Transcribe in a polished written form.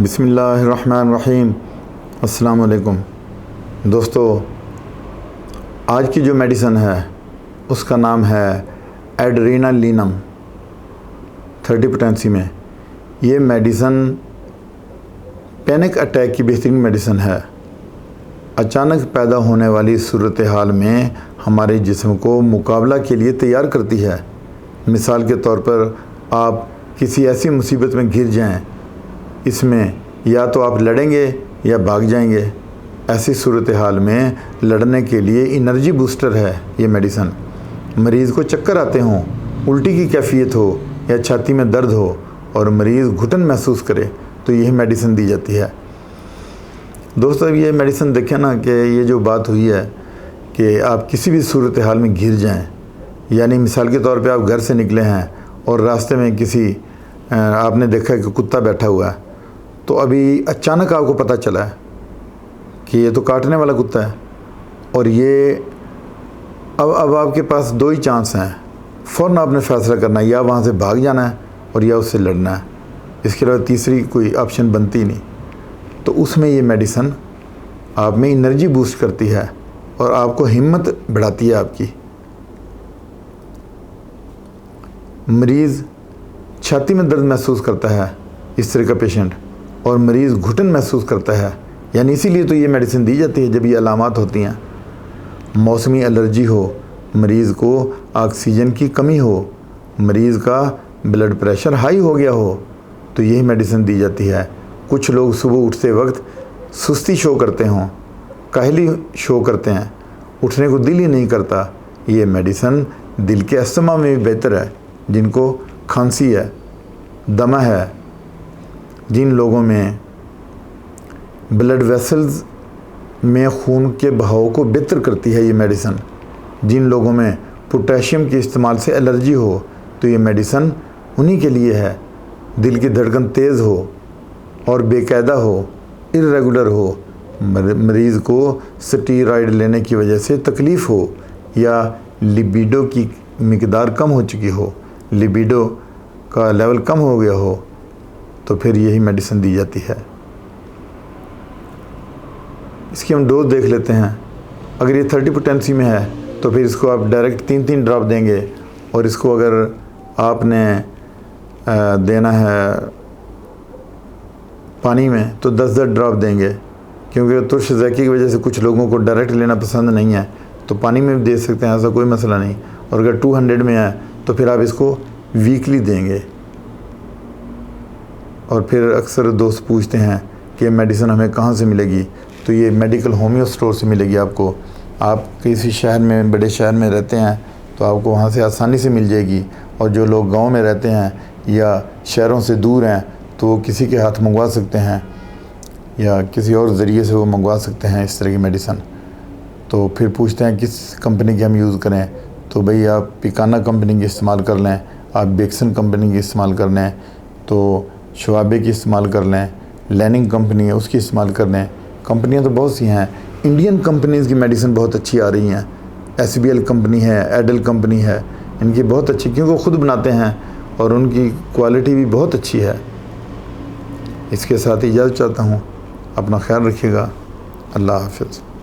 बिस्मिल्लाहिर्रहमानिर्रहीम। अस्सलाम वालेकुम दोस्तों, आज की जो मेडिसन है उसका नाम है एड्रेनालिनम 30 पोटेंसी में। ये मेडिसन पैनिक अटैक की बेहतरीन मेडिसन है। अचानक पैदा होने वाली सूरत हाल में हमारे जिस्म को मुकाबला के लिए तैयार करती है। मिसाल के तौर पर आप किसी ऐसी मुसीबत में घिर जाएं, इसमें या तो आप लड़ेंगे या भाग जाएंगे। ऐसी सूरत हाल में लड़ने के लिए एनर्जी बूस्टर है ये मेडिसन। मरीज़ को चक्कर आते हों, उल्टी की कैफियत हो या छाती में दर्द हो और मरीज़ घुटन महसूस करे तो यही मेडिसन दी जाती है। दोस्तों, ये मेडिसन देखें ना कि ये जो बात हुई है कि आप किसी भी सूरत हाल में घिर जाएं, यानी मिसाल के तौर पे आप घर से निकले हैं और रास्ते में किसी आपने देखा है कि कुत्ता बैठा हुआ है, तो अभी अचानक आपको पता चला है कि ये तो काटने वाला कुत्ता है और ये अब आपके पास दो ही चांस हैं। फ़ौरन आपने फ़ैसला करना है, या वहाँ से भाग जाना है और या उससे लड़ना है। इसके अलावा तीसरी कोई ऑप्शन बनती नहीं। तो उसमें ये मेडिसन आप में एनर्जी बूस्ट करती है और आपको हिम्मत बढ़ाती है आपकी। मरीज़ छाती में दर्द महसूस करता है, इस तरह का पेशेंट, और मरीज़ घुटन महसूस करता है, यानी इसीलिए तो ये मेडिसिन दी जाती है जब ये अलामात होती हैं। मौसमी एलर्जी हो, मरीज़ को ऑक्सीजन की कमी हो, मरीज़ का ब्लड प्रेशर हाई हो गया हो, तो यही मेडिसिन दी जाती है। कुछ लोग सुबह उठते वक्त सुस्ती शो करते हों, काहली शो करते हैं, उठने को दिल ही नहीं करता, ये मेडिसिन दिल के अस्थमा में भी बेहतर है। जिनको खांसी है, दमा है, जिन लोगों में ब्लड वेसल्स में खून के बहाव को बेहतर करती है ये मेडिसन, जिन लोगों में पोटेशियम के इस्तेमाल से एलर्जी हो, तो ये मेडिसन उन्हीं के लिए है। दिल की धड़कन तेज़ हो और बेकायदा हो, इर्रेगुलर हो, मरीज़ को स्टीरॉयड लेने की वजह से तकलीफ़ हो या लिबिडो की मिकदार कम हो चुकी हो, लिबिडो का लेवल कम हो गया हो, तो फिर यही मेडिसिन दी जाती है। इसकी हम डोज देख लेते हैं। अगर ये 30 पोटेंसी में है तो फिर इसको आप डायरेक्ट 3-3 ड्रॉप देंगे, और इसको अगर आपने देना है पानी में तो 10-10 ड्रॉप देंगे, क्योंकि तुर्श ज़ैकी की वजह से कुछ लोगों को डायरेक्ट लेना पसंद नहीं है, तो पानी में भी दे सकते हैं, ऐसा कोई मसला नहीं। और अगर 200 में है तो फिर आप इसको वीकली देंगे। और फिर अक्सर दोस्त पूछते हैं कि मेडिसिन हमें कहाँ से मिलेगी, तो ये मेडिकल होम्यो स्टोर से मिलेगी आपको। आप किसी शहर में, बड़े शहर में रहते हैं तो आपको वहाँ से आसानी से मिल जाएगी, और जो लोग गांव में रहते हैं या शहरों से दूर हैं तो वो किसी के हाथ मंगवा सकते हैं या किसी और ज़रिए से वो मंगवा सकते हैं इस तरह की मेडिसिन। तो फिर पूछते हैं किस कंपनी की हम यूज़ करें, तो भाई आप पिकाना कंपनी की इस्तेमाल कर लें, आप बेक्सन कंपनी की इस्तेमाल कर लें, तो शवाबे की इस्तेमाल कर लें, लैनिंग कंपनी है उसकी इस्तेमाल कर लें। कंपनियां तो बहुत सी हैं। इंडियन कंपनीज़ की मेडिसिन बहुत अच्छी आ रही हैं। SBL कंपनी है, एडल कंपनी है, इनकी बहुत अच्छी, क्योंकि वो ख़ुद बनाते हैं और उनकी क्वालिटी भी बहुत अच्छी है। इसके साथ इजाज़त चाहता हूँ। अपना ख्याल रखिएगा। अल्लाह हाफ़िज़।